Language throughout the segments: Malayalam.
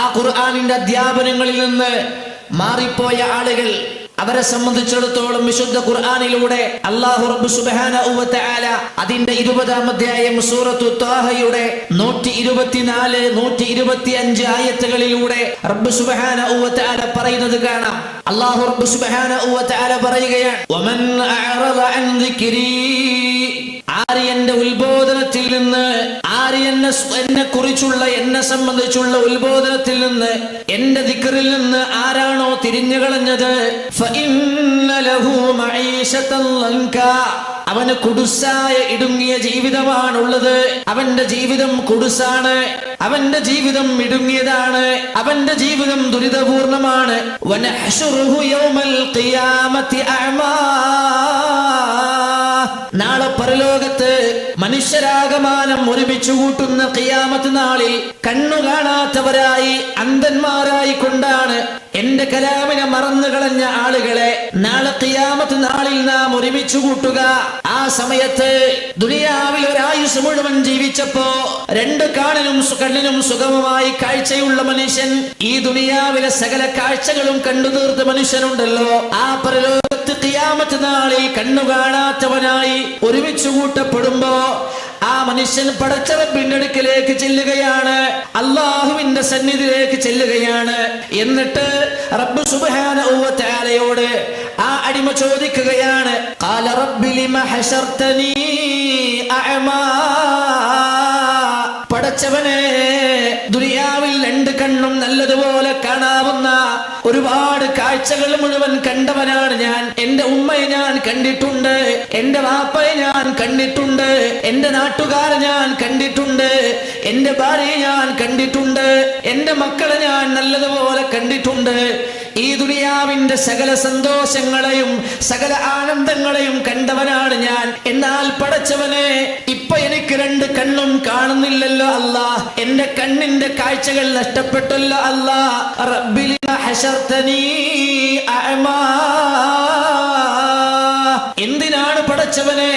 ആ ഖുർആനിന്റെ അധ്യാപനങ്ങളിൽ നിന്ന് മാറിപ്പോയ ആളുകൾ, അവരെ സംബന്ധിച്ചിടത്തോളം വിശുദ്ധ ഖുർആനിലൂടെ അല്ലാഹു റബ്ബ് സുബ്ഹാനഹു വ തആല അതിന്റെ 20-ാം അധ്യായം സൂറത്തു ത്വാഹയുടെ 124, 125 ആയത്തുകളിലൂടെ റബ്ബ് സുബ്ഹാനഹു വ തആല പറയുന്നത് കാണാം. അല്ലാഹു റബ്ബ് സുബ്ഹാനഹു വ തആല പറയുകയാണ്, വമൻ അഅറദ അൻ ദിക്രി, ആര് എന്റെ ഉത്ബോധനത്തിൽ നിന്ന്, ആര് എന്നെ കുറിച്ചുള്ള, എന്നെ സംബന്ധിച്ചുള്ള ഉത്ബോധനത്തിൽ നിന്ന്, എന്റെ ദിക്റിൽ നിന്ന് ആരാണോ തിരിഞ്ഞു കളഞ്ഞത്, ഫഇന്ന ലഹു മഈശതൻ ലൻകാ, അവന് കുടുസായ ഇടുങ്ങിയ ജീവിതമാണുള്ളത്. അവന്റെ ജീവിതം കുടുസാണ്, അവന്റെ ജീവിതം ഇടുങ്ങിയതാണ്, അവന്റെ ജീവിതം ദുരിതപൂർണമാണ്. വനഹ്ശുറുഹു യൗമൽ ഖിയാമത്തി അഅമാ, നാളെ പരലോകത്ത് മനുഷ്യരാകമാനം ഒരുമിച്ചു കൂട്ടുന്ന ഖിയാമത്ത് നാളിൽ കണ്ണു കാണാത്തവരായി, അന്ധന്മാരായി കൊണ്ടാണ് എന്റെ കലാമിനെ മറന്നു കളഞ്ഞ ആളുകളെ നാളെ ഖിയാമത്ത് നാളിൽ നാം ഒരുമിച്ചു കൂട്ടുക. ആ സമയത്ത് ദുനിയാവിൽ ഒരായുസ് മുഴുവൻ ജീവിച്ചപ്പോ രണ്ട് കണ്ണിനും സുഗമമായി കാഴ്ചയുള്ള മനുഷ്യൻ, ഈ ദുനിയാവിലെ സകല കാഴ്ചകളും കണ്ടു തീർത്ത മനുഷ്യനുണ്ടല്ലോ, ആ പരലോകത്ത് ഖിയാമത്ത് നാളിൽ കണ്ണു കാണാത്തവനായി ഒരുമിച്ചു കൂട്ടപ്പെടുമ്പോ ആ മനുഷ്യൻ പടച്ച റബ്ബിന്റെ അടുക്കലേക്ക് ചെല്ലുകയാണ്, അല്ലാഹുവിന്റെ സന്നിധിയിലേക്ക് ചെല്ലുകയാണ്. എന്നിട്ട് റബ്ബ് സുബ്ഹാനഹു വ തആലയോട് ആ അടിമ ചോദിക്കുകയാണ്, ഖാല റബ്ബി ലിമ ഹശർതനീ അഅമാ, പടച്ചവനെ, ദുനിയാവിൽ രണ്ട് കണ്ണും നല്ലതുപോലെ കാണാവുന്ന ഒരുപാട് കാഴ്ചകൾ മുഴുവൻ കണ്ടവനാണ് ഞാൻ. എന്റെ ഉമ്മയെ ഞാൻ കണ്ടിട്ടുണ്ട്, എന്റെ വാപ്പയെ ഞാൻ കണ്ടിട്ടുണ്ട്, എന്റെ നാട്ടുകാരെ ഞാൻ കണ്ടിട്ടുണ്ട്, എന്റെ ഭാര്യയെ ഞാൻ കണ്ടിട്ടുണ്ട്, എന്റെ മക്കളെ ഞാൻ നല്ലതുപോലെ കണ്ടിട്ടുണ്ട്. ഈ ദുനിയാവിന്റെ സകല സന്തോഷങ്ങളെയും സകല ആനന്ദങ്ങളെയും കണ്ടവനാണ് ഞാൻ. എന്നാൽ പടച്ചവനെ, ഇപ്പൊ എനിക്ക് രണ്ട് കണ്ണും കാണുന്നില്ലല്ലോ അല്ലാ, എന്റെ കണ്ണിന്റെ കാഴ്ചകൾ നഷ്ടപ്പെട്ടല്ലോ അല്ലാ. റബ്ബിൽ ഹശർതനീ അഅമാ, എന്തിനാണ് പടച്ചവനെ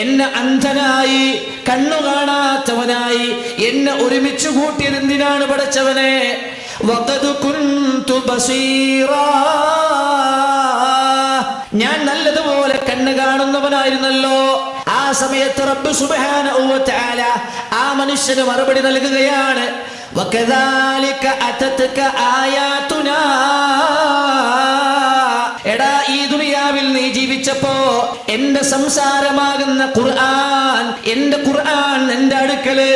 എന്നെ അന്ധനായി, കണ്ണു കാണാത്തവനായി എന്നെ ഒരുമിച്ച് കൂട്ടിയത് എന്തിനാണ് പടച്ചവനെ? വഖദ് കുൻതു ബസീറാ, ഞാൻ നല്ലതുപോലെ കണ്ണ് കാണുന്നവനായിരുന്നല്ലോ. ആ സമയത്ത് റബ്ബ് സുബ്ഹാനഹു വ തആല ആ മനുഷ്യന് മറുപടി നൽകുകയാണ്, വകദാലിക അതതക ആയാതുനാ, എടാ, ഈ ദുനിയാവിൽ നീ ജീവിച്ചപ്പോ എന്റെ സംസാരമാകുന്ന ഖുർആൻ, എന്റെ ഖുർആൻ എന്റെ അടുക്കല്,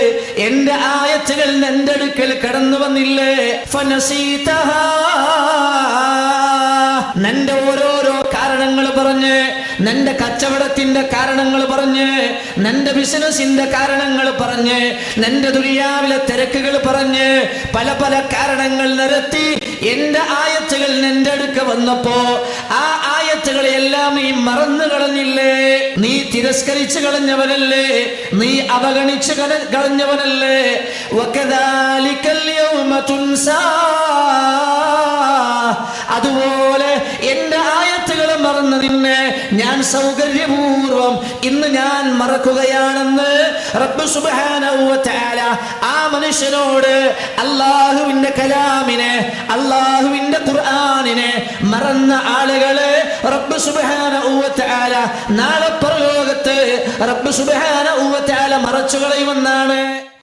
എന്റെ ആയത്തുകൾ എന്റെ അടുക്കൽ കടന്നു വന്നില്ലേ? ഫനസീതഹാ, നിന്റെ ഓരോരോ കാരണങ്ങൾ പറഞ്ഞ്, നിന്റെ കച്ചവടത്തിന്റെ കാരണങ്ങൾ പറഞ്ഞ്, നിന്റെ ബിസിനസിന്റെ കാരണങ്ങൾ പറഞ്ഞ്, നിന്റെ ദുനിയാവിലെ തിരക്കുകൾ പറഞ്ഞ്, പല പല കാരണങ്ങൾ നിരത്തി എന്റെ ആയത്തുകൾ നിന്റെ അടുക്ക വന്നപ്പോ ആ ആയത്തുകളെല്ലാം നീ മറന്നു കളഞ്ഞില്ലേ? നീ തിരസ്കരിച്ചു കളഞ്ഞവനല്ലേ? നീ അവഗണിച്ചു കളഞ്ഞവനല്ലേ? വകദാലികൽ യൗമ തുൻസാ, അതുപോലെ എന്റെ ആയത്തുകളെ മറന്ന നിന്നെ ഞാൻ സൗകര്യപൂർവം ഇന്ന് ഞാൻ മറക്കുകയാണെന്ന് റബ്ബ് സുബ്ഹാനഹു വ തആല ആ മനുഷ്യനോട് അല്ലാഹുവിന്റെ കലാമിനെ, അല്ലാഹുവിന്റെ ഖുർആനിനെ മറന്ന ആളുകളെ റബ്ബ് സുബ്ഹാനഹു വ തആല നാളെ പരലോകത്ത് റബ്ബ് സുബ്ഹാനഹു വ തആല മറച്ചു കളയുമെന്നാണ്.